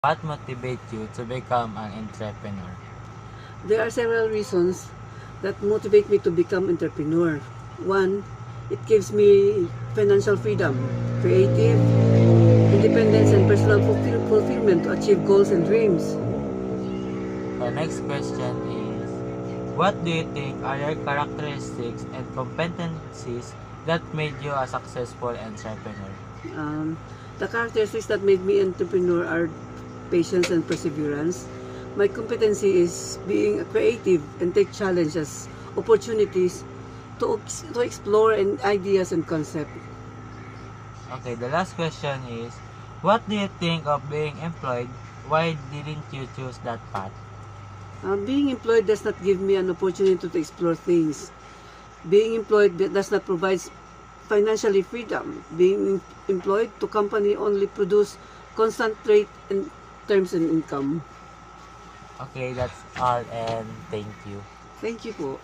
What motivates you to become an entrepreneur? There are several reasons that motivate me to become entrepreneur. One, it gives me financial freedom, creative independence, and personal fulfillment to achieve goals and dreams. The next question is, what do you think are your characteristics and competencies that made you a successful entrepreneur? The characteristics that made me entrepreneur are patience and perseverance. My competency is being creative and take challenges, opportunities to explore and ideas and concepts. Okay, the last question is, what do you think of being employed? Why didn't you choose that path? Being employed does not give me an opportunity to explore things. Being employed does not provide financially freedom. Being employed to company only produce constant rate in terms and income. Okay, that's all and thank you. Thank you po.